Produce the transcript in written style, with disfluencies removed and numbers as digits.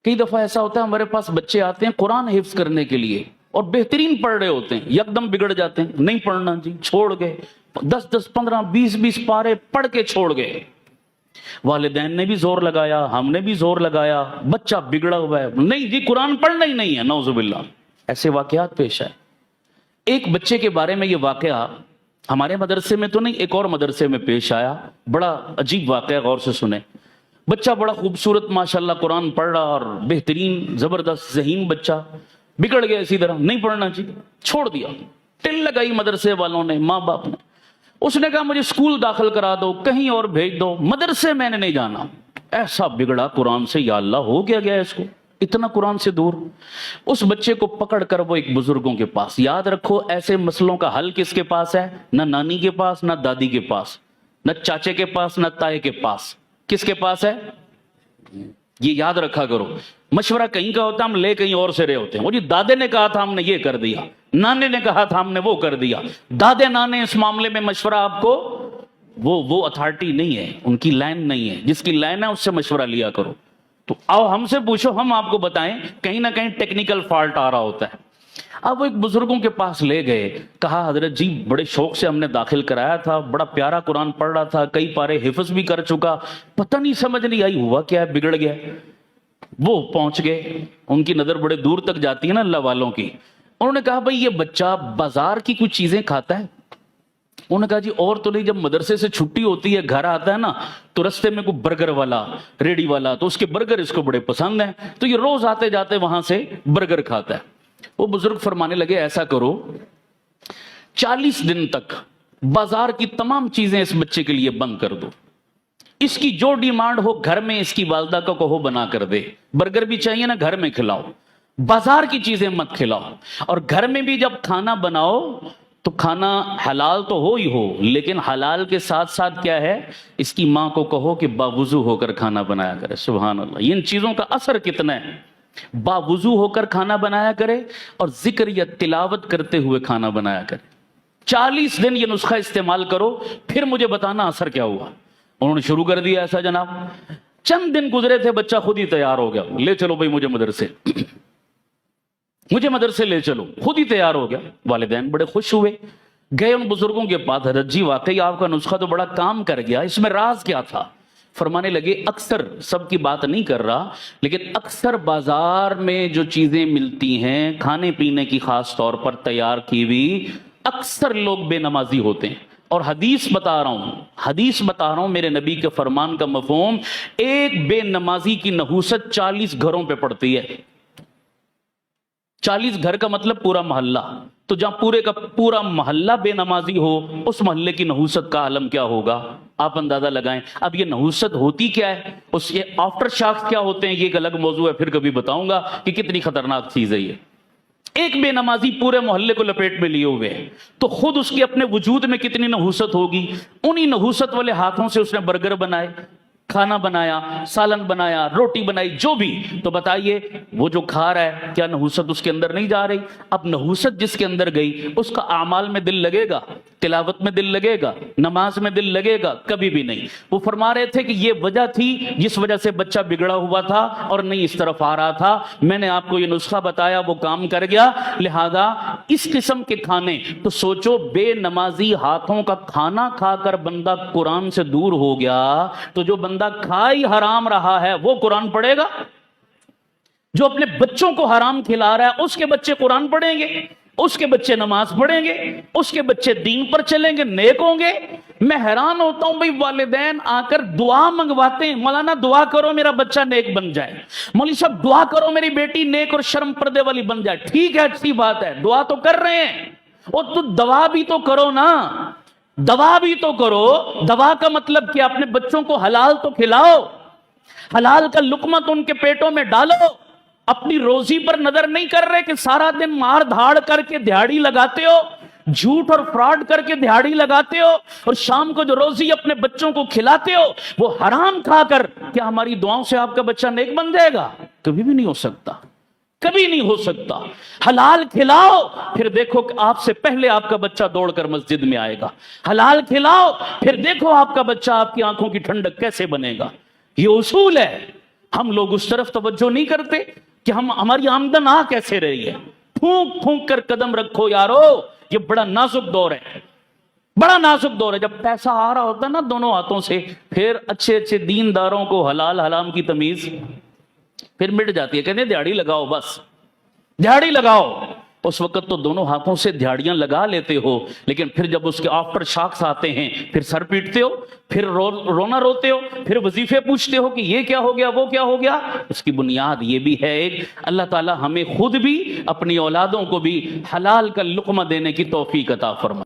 کئی دفعہ ایسا ہوتا ہے ہمارے پاس بچے آتے ہیں قرآن حفظ کرنے کے لیے اور بہترین پڑھ رہے ہوتے ہیں، یکدم بگڑ جاتے ہیں، نہیں پڑھنا جی، چھوڑ گئے، 10 15 20 پارے پڑھ کے چھوڑ گئے۔ والدین نے بھی زور لگایا، ہم نے بھی زور لگایا، بچہ بگڑا ہوا ہے، نہیں جی قرآن پڑھنا ہی نہیں ہے، نعوذ باللہ۔ ایسے واقعات پیش آئے۔ ایک بچے کے بارے میں یہ واقعہ ہمارے مدرسے میں تو نہیں، ایک اور مدرسے میں پیش آیا، بڑا عجیب واقعہ، غور سے سنیں۔ بچہ بڑا خوبصورت ماشاءاللہ قرآن پڑھ رہا اور بہترین زبردست ذہین بچہ، بگڑ گیا اسی طرح، نہیں پڑھنا جی، چھوڑ دیا۔ ٹل لگائی مدرسے والوں نے، ماں باپ نے۔ اس نے کہا مجھے اسکول داخل کرا دو، کہیں اور بھیج دو، مدرسے میں نے نہیں جانا۔ ایسا بگڑا قرآن سے، یا اللہ ہو گیا اس کو، اتنا قرآن سے دور۔ اس بچے کو پکڑ کر وہ ایک بزرگوں کے پاس، یاد رکھو ایسے مسئلوں کا حل کس کے پاس ہے؟ نہ نانی کے پاس، نہ دادی کے پاس، نہ چاچے کے پاس، نہ تائے کے پاس، کس کے پاس ہے؟ یہ یاد رکھا کرو۔ مشورہ کہیں کا ہوتا ہے، ہم لے کہیں اور سے رہے ہوتے ہیں۔ وہ جی دادے نے کہا تھا ہم نے یہ کر دیا، نانے نے کہا تھا ہم نے وہ کر دیا۔ دادے نانے اس معاملے میں مشورہ آپ کو وہ اتھارٹی نہیں ہے، ان کی لائن نہیں ہے، جس کی لائن ہے اس سے مشورہ لیا کرو۔ تو آؤ ہم سے پوچھو، ہم آپ کو بتائیں، کہیں نہ کہیں ٹیکنیکل فالٹ آ رہا ہوتا ہے۔ اب وہ ایک بزرگوں کے پاس لے گئے، کہا حضرت جی بڑے شوق سے ہم نے داخل کرایا تھا، بڑا پیارا قرآن پڑھ رہا تھا، کئی پارے حفظ بھی کر چکا، پتہ نہیں سمجھ نہیں آئی ہوا کیا ہے، بگڑ گیا۔ وہ پہنچ گئے، ان کی نظر بڑے دور تک جاتی ہے نا اللہ والوں کی۔ انہوں نے کہا بھئی یہ بچہ بازار کی کچھ چیزیں کھاتا ہے؟ انہوں نے کہا جی اور تو نہیں، جب مدرسے سے چھٹی ہوتی ہے گھر آتا ہے نا تو رستے میں کوئی برگر والا، ریڑی والا، تو اس کے برگر اس کو بڑے پسند ہیں، تو یہ روز آتے جاتے وہاں سے برگر کھاتا ہے۔ وہ بزرگ فرمانے لگے ایسا کرو 40 دن تک بازار کی تمام چیزیں اس بچے کے لیے بند کر دو، اس کی جو ڈیمانڈ ہو گھر میں اس کی والدہ کو کہو بنا کر دے، برگر بھی چاہیے نا گھر میں کھلاؤ، بازار کی چیزیں مت کھلاؤ، اور گھر میں بھی جب کھانا بناؤ تو کھانا حلال تو ہو ہی ہو، لیکن حلال کے ساتھ ساتھ کیا ہے، اس کی ماں کو کہو کہ باوضو ہو کر کھانا بنایا کرے۔ سبحان اللہ، ان چیزوں کا اثر کتنا ہے۔ باوضو ہو کر کھانا بنایا کرے اور ذکر یا تلاوت کرتے ہوئے کھانا بنایا کرے۔ 40 دن یہ نسخہ استعمال کرو، پھر مجھے بتانا اثر کیا ہوا۔ انہوں نے شروع کر دیا ایسا جناب، چند دن گزرے تھے بچہ خود ہی تیار ہو گیا، لے چلو بھائی مجھے مدرسے لے چلو، خود ہی تیار ہو گیا۔ والدین بڑے خوش ہوئے، گئے ان بزرگوں کے پاس، حضرت جی واقعی آپ کا نسخہ تو بڑا کام کر گیا، اس میں راز کیا تھا؟ فرمانے لگے اکثر، سب کی بات نہیں کر رہا، لیکن اکثر بازار میں جو چیزیں ملتی ہیں کھانے پینے کی، خاص طور پر تیار کی ہوئی، اکثر لوگ بے نمازی ہوتے ہیں۔ اور حدیث بتا رہا ہوں میرے نبی کے فرمان کا مفہوم، ایک بے نمازی کی نحوست 40 گھروں پہ پڑتی ہے۔ 40 گھر کا مطلب پورا محلہ، تو جہاں پورے کا پورا محلہ بے نمازی ہو، اس محلے کی نحوست کا عالم کیا ہوگا، آپ اندازہ لگائیں۔ اب یہ نحوست ہوتی کیا ہے، اس کے آفٹر شاکس کیا ہوتے ہیں، یہ ایک الگ موضوع ہے، پھر کبھی بتاؤں گا کہ کتنی خطرناک چیز ہے یہ۔ ایک بے نمازی پورے محلے کو لپیٹ میں لیے ہوئے، تو خود اس کے اپنے وجود میں کتنی نحوست ہوگی۔ انہی نحوست والے ہاتھوں سے اس نے برگر بنائے، کھانا بنایا، سالن بنایا، روٹی بنائی، جو بھی، تو بتائیے وہ جو کھا رہا ہے کیا نحوست اس کے اندر نہیں جا رہی؟ اب نحوست جس کے اندر گئی، اس کا اعمال میں دل لگے گا، تلاوت میں دل لگے گا، نماز میں دل لگے گا؟ کبھی بھی نہیں۔ وہ فرما رہے تھے کہ یہ وجہ تھی جس وجہ سے بچہ بگڑا ہوا تھا اور نہیں اس طرف آ رہا تھا، میں نے آپ کو یہ نسخہ بتایا، وہ کام کر گیا۔ لہذا اس قسم کے کھانے، تو سوچو بے نمازی ہاتھوں کا کھانا کھا کر بندہ قرآن سے دور ہو گیا، تو جو بندہ کھائی حرام رہا ہے وہ قرآن پڑھے گا؟ جو اپنے بچوں کو حرام کھلا رہا ہے اس کے بچے قرآن پڑھیں گے، اس کے بچے نماز پڑھیں گے، اس کے بچے دین پر چلیں گے، نیک ہوں گے؟ میں حیران ہوتا ہوں بھئی، والدین آ کر دعا منگواتے ہیں، مولانا دعا کرو میرا بچہ نیک بن جائے، مولوی صاحب دعا کرو میری بیٹی نیک اور شرم پردے والی بن جائے۔ ٹھیک ہے، اچھی بات ہے، دعا تو کر رہے ہیں، اور تو دعا بھی تو کرو نا، دوا بھی تو کرو۔ دوا کا مطلب کہ اپنے بچوں کو حلال تو کھلاؤ، حلال کا لقمہ تو ان کے پیٹوں میں ڈالو۔ اپنی روزی پر نظر نہیں کر رہے کہ سارا دن مار دھاڑ کر کے دہاڑی لگاتے ہو، جھوٹ اور فراڈ کر کے دہاڑی لگاتے ہو، اور شام کو جو روزی اپنے بچوں کو کھلاتے ہو وہ حرام کھا کر، کیا ہماری دعاؤں سے آپ کا بچہ نیک بن جائے گا؟ کبھی بھی نہیں ہو سکتا، کبھی نہیں ہو سکتا۔ حلال کھلاؤ، پھر دیکھو کہ آپ سے پہلے آپ کا بچہ دوڑ کر مسجد میں آئے گا۔ حلال کھلاؤ، پھر دیکھو آپ کا بچہ آپ کی آنکھوں کی ٹھنڈک کیسے بنے گا۔ یہ اصول ہے۔ ہم لوگ اس طرف توجہ نہیں کرتے کہ ہماری آمدن آ کیسے رہی ہے. پھونک پھونک کر قدم رکھو یارو, یہ بڑا نازک دور ہے, بڑا نازک دور ہے. جب پیسہ آ رہا ہوتا ہے نا دونوں ہاتھوں سے, پھر اچھے اچھے دینداروں کو حلال حرام کی تمیز پھر مٹ جاتی ہے. کہتے ہیں دیہڑی لگاؤ, بس دیہڑی لگاؤ. اس وقت تو دونوں ہاتھوں سے دیہڑیاں لگا لیتے ہو, لیکن پھر جب اس کے آفٹر شاکس آتے ہیں پھر سر پیٹتے ہو, پھر رونا روتے ہو, پھر وظیفے پوچھتے ہو کہ یہ کیا ہو گیا, وہ کیا ہو گیا. اس کی بنیاد یہ بھی ہے ایک, اللہ تعالی ہمیں خود بھی اپنی اولادوں کو بھی حلال کا لقمہ دینے کی توفیق عطا فرمائے.